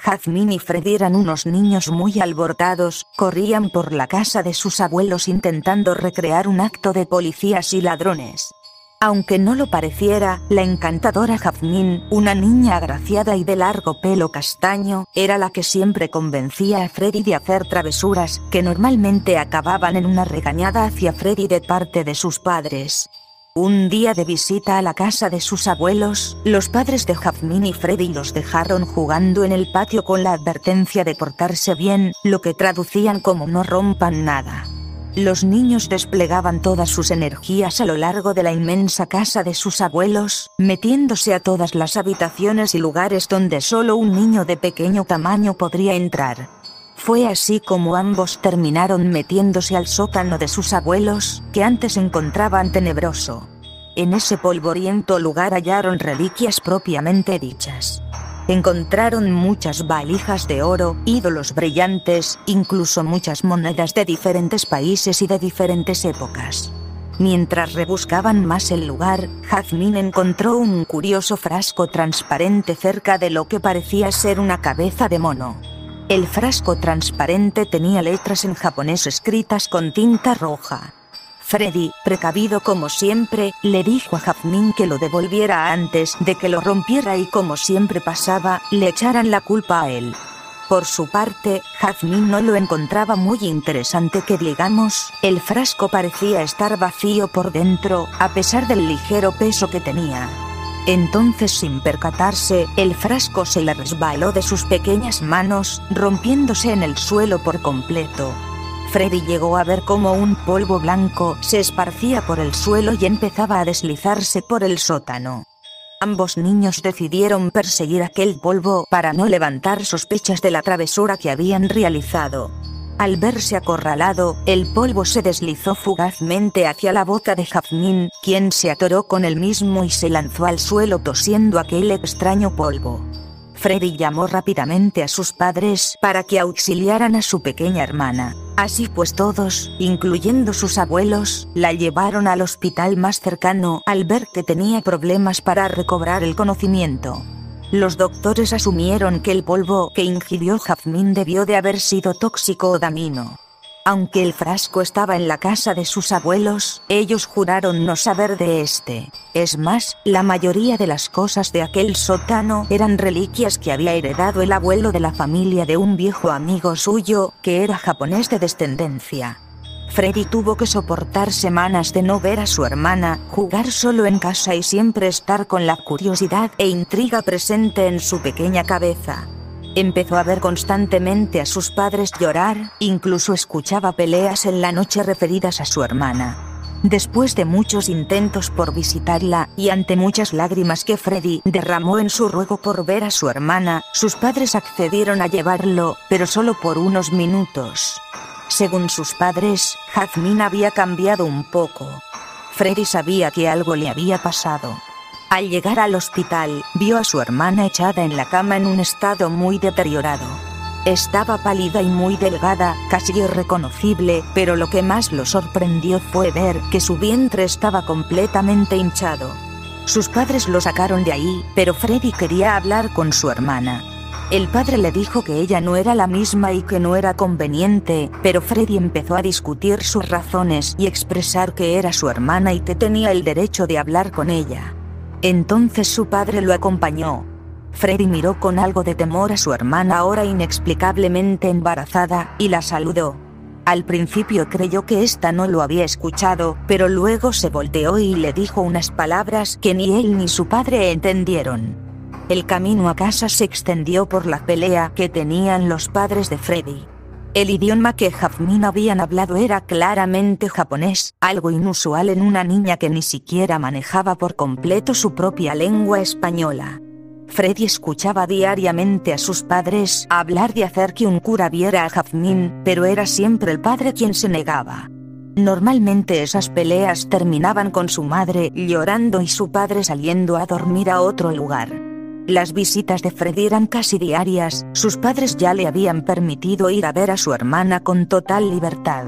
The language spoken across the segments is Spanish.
Jasmine y Freddy eran unos niños muy alborotados, corrían por la casa de sus abuelos intentando recrear un acto de policías y ladrones. Aunque no lo pareciera, la encantadora Jasmine, una niña agraciada y de largo pelo castaño, era la que siempre convencía a Freddy de hacer travesuras, que normalmente acababan en una regañada hacia Freddy de parte de sus padres. Un día de visita a la casa de sus abuelos, los padres de Jasmine y Freddy los dejaron jugando en el patio con la advertencia de portarse bien, lo que traducían como no rompan nada. Los niños desplegaban todas sus energías a lo largo de la inmensa casa de sus abuelos, metiéndose a todas las habitaciones y lugares donde solo un niño de pequeño tamaño podría entrar. Fue así como ambos terminaron metiéndose al sótano de sus abuelos, que antes encontraban tenebroso. En ese polvoriento lugar hallaron reliquias propiamente dichas. Encontraron muchas valijas de oro, ídolos brillantes, incluso muchas monedas de diferentes países y de diferentes épocas. Mientras rebuscaban más el lugar, Jasmine encontró un curioso frasco transparente cerca de lo que parecía ser una cabeza de mono. El frasco transparente tenía letras en japonés escritas con tinta roja. Freddy, precavido como siempre, le dijo a Jasmine que lo devolviera antes de que lo rompiera y, como siempre pasaba, le echaran la culpa a él. Por su parte, Jasmine no lo encontraba muy interesante que digamos, el frasco parecía estar vacío por dentro, a pesar del ligero peso que tenía. Entonces, sin percatarse, el frasco se le resbaló de sus pequeñas manos, rompiéndose en el suelo por completo. Freddy llegó a ver cómo un polvo blanco se esparcía por el suelo y empezaba a deslizarse por el sótano. Ambos niños decidieron perseguir aquel polvo para no levantar sospechas de la travesura que habían realizado. Al verse acorralado, el polvo se deslizó fugazmente hacia la boca de Jasmine, quien se atoró con él mismo y se lanzó al suelo tosiendo aquel extraño polvo. Freddy llamó rápidamente a sus padres para que auxiliaran a su pequeña hermana. Así pues todos, incluyendo sus abuelos, la llevaron al hospital más cercano al ver que tenía problemas para recobrar el conocimiento. Los doctores asumieron que el polvo que ingirió Jasmine debió de haber sido tóxico o dañino. Aunque el frasco estaba en la casa de sus abuelos, ellos juraron no saber de este. Es más, la mayoría de las cosas de aquel sótano eran reliquias que había heredado el abuelo de la familia de un viejo amigo suyo, que era japonés de descendencia. Freddy tuvo que soportar semanas de no ver a su hermana, jugar solo en casa y siempre estar con la curiosidad e intriga presente en su pequeña cabeza. Empezó a ver constantemente a sus padres llorar, incluso escuchaba peleas en la noche referidas a su hermana. Después de muchos intentos por visitarla, y ante muchas lágrimas que Freddy derramó en su ruego por ver a su hermana, sus padres accedieron a llevarlo, pero solo por unos minutos. Según sus padres, Jasmine había cambiado un poco. Freddy sabía que algo le había pasado. Al llegar al hospital, vio a su hermana echada en la cama en un estado muy deteriorado. Estaba pálida y muy delgada, casi irreconocible, pero lo que más lo sorprendió fue ver que su vientre estaba completamente hinchado. Sus padres lo sacaron de ahí, pero Freddy quería hablar con su hermana. El padre le dijo que ella no era la misma y que no era conveniente, pero Freddy empezó a discutir sus razones y expresar que era su hermana y que tenía el derecho de hablar con ella. Entonces su padre lo acompañó. Freddy miró con algo de temor a su hermana ahora inexplicablemente embarazada, y la saludó. Al principio creyó que ésta no lo había escuchado, pero luego se volteó y le dijo unas palabras que ni él ni su padre entendieron. El camino a casa se extendió por la pelea que tenían los padres de Freddy. El idioma que Jasmine habían hablado era claramente japonés, algo inusual en una niña que ni siquiera manejaba por completo su propia lengua española. Freddy escuchaba diariamente a sus padres hablar de hacer que un cura viera a Jasmine, pero era siempre el padre quien se negaba. Normalmente esas peleas terminaban con su madre llorando y su padre saliendo a dormir a otro lugar. Las visitas de Freddy eran casi diarias, sus padres ya le habían permitido ir a ver a su hermana con total libertad.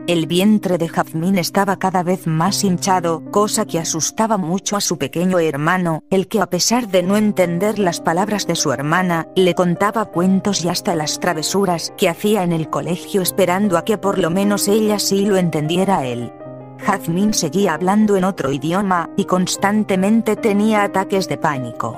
El vientre de Jazmín estaba cada vez más hinchado, cosa que asustaba mucho a su pequeño hermano, el que a pesar de no entender las palabras de su hermana, le contaba cuentos y hasta las travesuras que hacía en el colegio esperando a que por lo menos ella sí lo entendiera a él. Jazmín seguía hablando en otro idioma, y constantemente tenía ataques de pánico.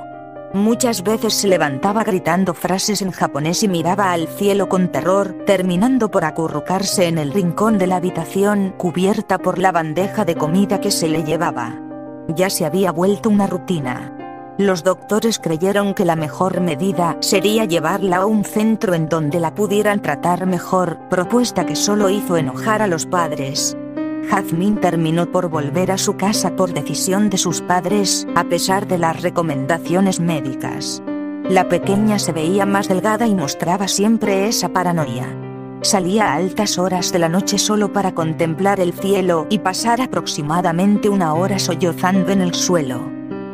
Muchas veces se levantaba gritando frases en japonés y miraba al cielo con terror, terminando por acurrucarse en el rincón de la habitación cubierta por la bandeja de comida que se le llevaba. Ya se había vuelto una rutina. Los doctores creyeron que la mejor medida sería llevarla a un centro en donde la pudieran tratar mejor, propuesta que solo hizo enojar a los padres. Jazmín terminó por volver a su casa por decisión de sus padres, a pesar de las recomendaciones médicas. La pequeña se veía más delgada y mostraba siempre esa paranoia. Salía a altas horas de la noche solo para contemplar el cielo y pasar aproximadamente una hora sollozando en el suelo.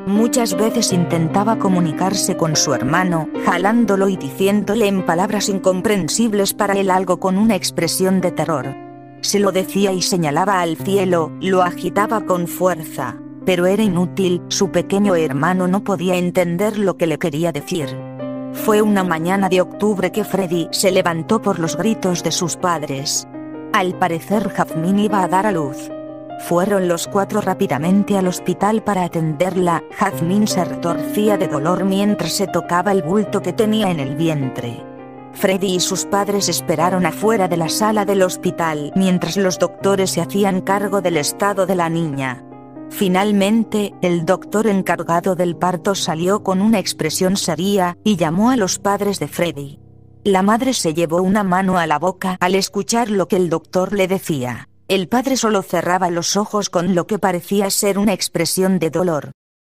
Muchas veces intentaba comunicarse con su hermano, jalándolo y diciéndole en palabras incomprensibles para él algo con una expresión de terror. Se lo decía y señalaba al cielo, lo agitaba con fuerza, pero era inútil, su pequeño hermano no podía entender lo que le quería decir. Fue una mañana de octubre que Freddy se levantó por los gritos de sus padres. Al parecer Jazmín iba a dar a luz. Fueron los 4 rápidamente al hospital para atenderla. Jazmín se retorcía de dolor mientras se tocaba el bulto que tenía en el vientre. Freddy y sus padres esperaron afuera de la sala del hospital mientras los doctores se hacían cargo del estado de la niña. Finalmente, el doctor encargado del parto salió con una expresión seria y llamó a los padres de Freddy. La madre se llevó una mano a la boca al escuchar lo que el doctor le decía. El padre solo cerraba los ojos con lo que parecía ser una expresión de dolor.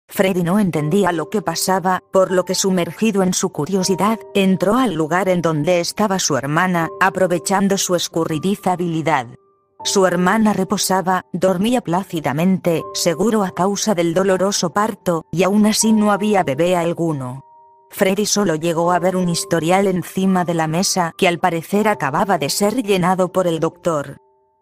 Freddy no entendía lo que pasaba, por lo que sumergido en su curiosidad, entró al lugar en donde estaba su hermana, aprovechando su escurridiza habilidad. Su hermana reposaba, dormía plácidamente, seguro a causa del doloroso parto, y aún así no había bebé alguno. Freddy solo llegó a ver un historial encima de la mesa que al parecer acababa de ser llenado por el doctor.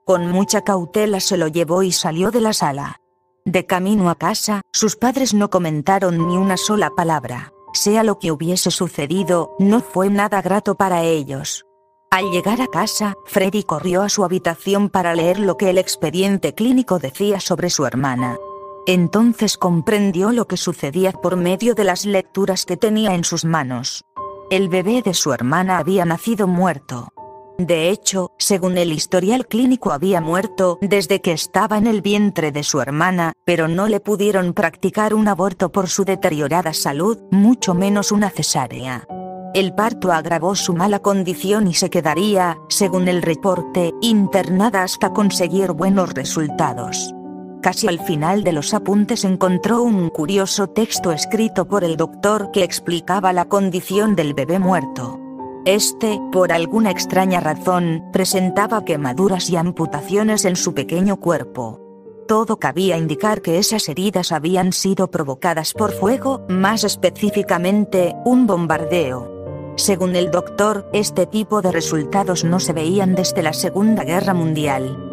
Con mucha cautela se lo llevó y salió de la sala. De camino a casa, sus padres no comentaron ni una sola palabra. Sea lo que hubiese sucedido, no fue nada grato para ellos. Al llegar a casa, Freddy corrió a su habitación para leer lo que el expediente clínico decía sobre su hermana. Entonces comprendió lo que sucedía por medio de las lecturas que tenía en sus manos. El bebé de su hermana había nacido muerto. De hecho, según el historial clínico había muerto desde que estaba en el vientre de su hermana, pero no le pudieron practicar un aborto por su deteriorada salud, mucho menos una cesárea. El parto agravó su mala condición y se quedaría, según el reporte, internada hasta conseguir buenos resultados. Casi al final de los apuntes encontró un curioso texto escrito por el doctor que explicaba la condición del bebé muerto. Este, por alguna extraña razón, presentaba quemaduras y amputaciones en su pequeño cuerpo. Todo cabía indicar que esas heridas habían sido provocadas por fuego, más específicamente, un bombardeo. Según el doctor, este tipo de resultados no se veían desde la Segunda Guerra Mundial.